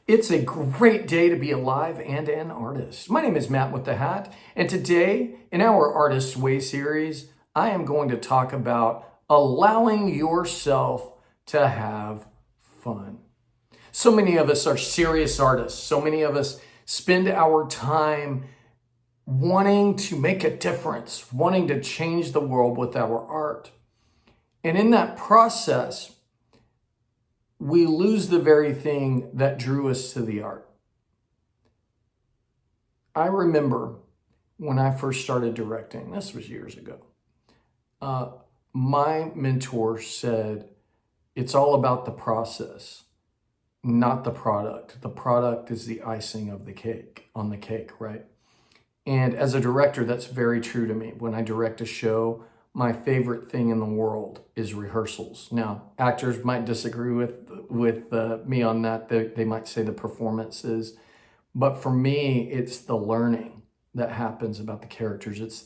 It's a great day to be alive and an artist. My name is Matt with the Hat, and today in our Artist's Way series, I am going to talk about allowing yourself to have fun. So many of us are serious artists. So many of us spend our time wanting to make a difference, wanting to change the world with our art. And in that process, we lose the very thing that drew us to the art. I remember when I first started directing, this was years ago, my mentor said, it's all about the process, not the product. The product is the icing of the cake, on the cake, right? And as a director, that's very true to me. When I direct a show, my favorite thing in the world is rehearsals. Now, actors might disagree with me on that. They might say the performances, but for me, it's the learning that happens about the characters. It's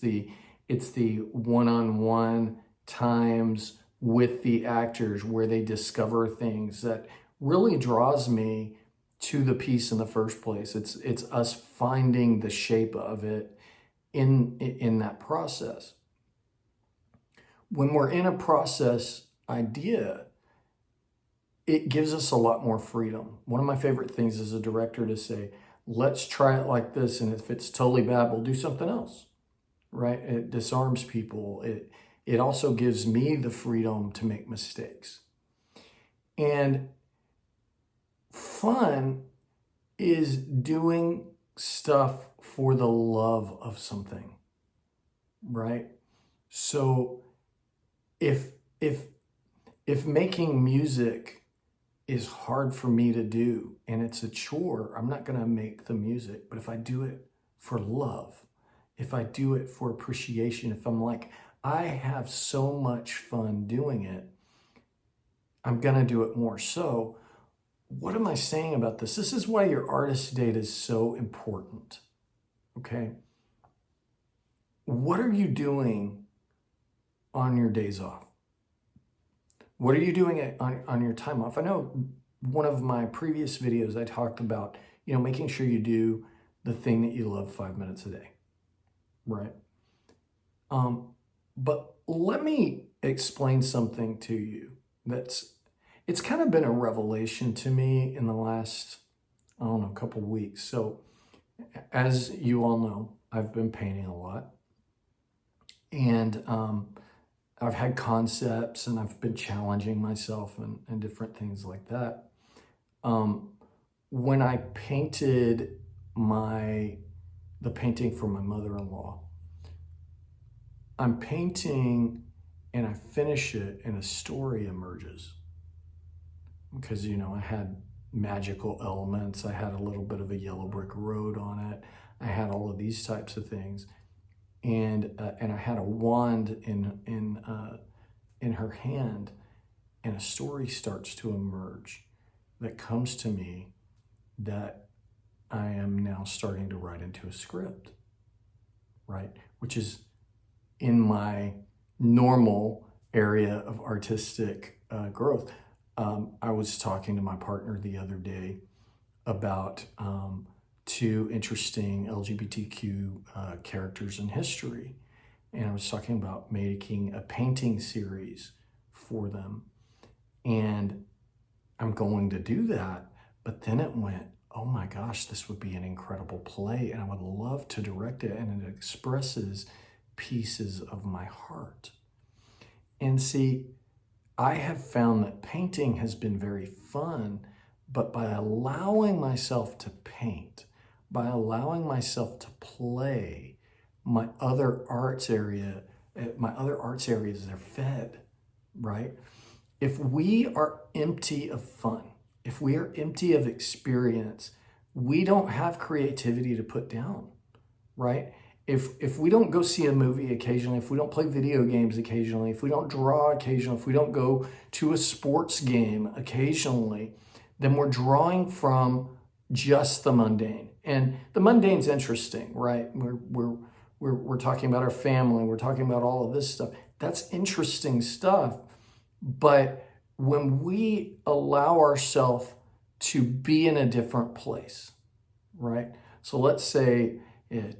the one-on-one times with the actors where they discover things that really draws me to the piece in the first place. It's us finding the shape of it in that process. When we're in a process idea, it gives us a lot more freedom. One of my favorite things as a director to say, let's try it like this, and if it's totally bad, we'll do something else, right? It disarms people. It also gives me the freedom to make mistakes. And fun is doing stuff for the love of something, right? So if making music is hard for me to do and it's a chore, I'm not going to make the music. But if I do it for love, if I do it for appreciation, if I'm like, I have so much fun doing it, I'm going to do it more. So what am I saying about this? This is why your artist date is so important, okay? What are you doing on your days off? What are you doing on your time off? I know one of my previous videos, I talked about, making sure you do the thing that you love 5 minutes a day, right? But let me explain something to you it's kind of been a revelation to me in the last, couple of weeks. So as you all know, I've been painting a lot, and I've had concepts and I've been challenging myself and different things like that. When I painted the painting for my mother-in-law, I'm painting and I finish it and a story emerges. Because, I had magical elements. I had a little bit of a yellow brick road on it. I had all of these types of things. And I had a wand in her hand, and a story starts to emerge that comes to me that I am now starting to write into a script, right? Which is in my normal area of artistic growth. I was talking to my partner the other day about two interesting LGBTQ characters in history. And I was talking about making a painting series for them. And I'm going to do that. But then it went, oh my gosh, this would be an incredible play. And I would love to direct it. And it expresses pieces of my heart. And see, I have found that painting has been very fun, but by allowing myself to paint, by allowing myself to play, my other arts areas are fed, right? If we are empty of fun, if we are empty of experience, we don't have creativity to put down, right? If we don't go see a movie occasionally, if we don't play video games occasionally, if we don't draw occasionally, if we don't go to a sports game occasionally, then we're drawing from just the mundane. And the mundane's interesting, right? We're talking about our family, we're talking about all of this stuff. That's interesting stuff. But when we allow ourselves to be in a different place, right? So let's say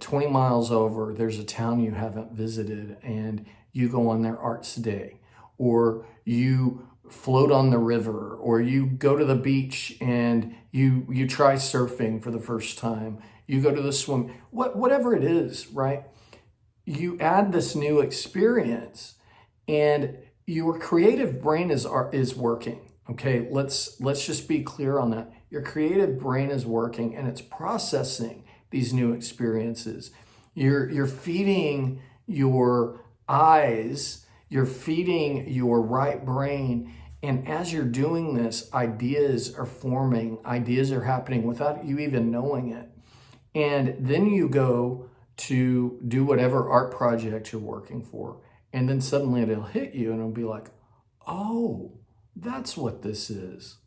20 miles over, there's a town you haven't visited and you go on their arts day, or you float on the river, or you go to the beach and you try surfing for the first time, you go to the swim, whatever it is, right? You add this new experience and your creative brain is working. Okay, let's just be clear on that. Your creative brain is working and it's processing these new experiences. You're feeding your eyes, you're feeding your right brain, and as you're doing this, ideas are forming, ideas are happening without you even knowing it. And then you go to do whatever art project you're working for, and then suddenly it'll hit you and it'll be like, oh, that's what this is.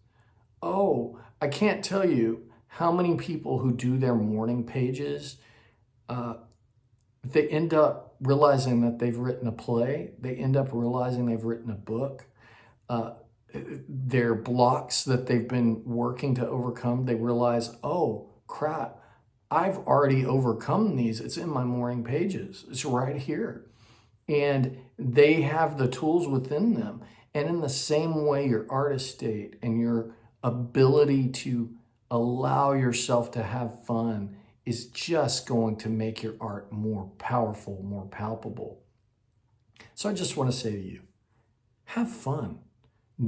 Oh, I can't tell you how many people who do their morning pages, they end up realizing that they've written a play. They end up realizing they've written a book. Their blocks that they've been working to overcome, they realize, oh, crap, I've already overcome these. It's in my morning pages. It's right here. And they have the tools within them. And in the same way, your artist state and your ability to allow yourself to have fun is just going to make your art more powerful, more palpable. So I just want to say to you, have fun.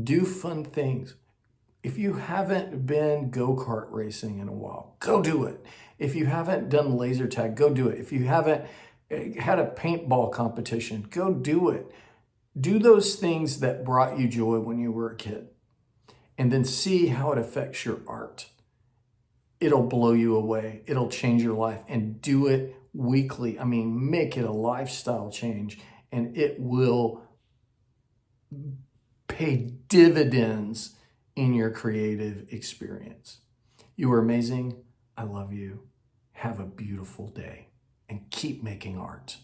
Do fun things. If you haven't been go-kart racing in a while, go do it. If you haven't done laser tag, go do it. If you haven't had a paintball competition, go do it. Do those things that brought you joy when you were a kid, and then see how it affects your art. It'll blow you away. It'll change your life, and do it weekly. I mean, make it a lifestyle change, and it will pay dividends in your creative experience. You are amazing. I love you. Have a beautiful day and keep making art.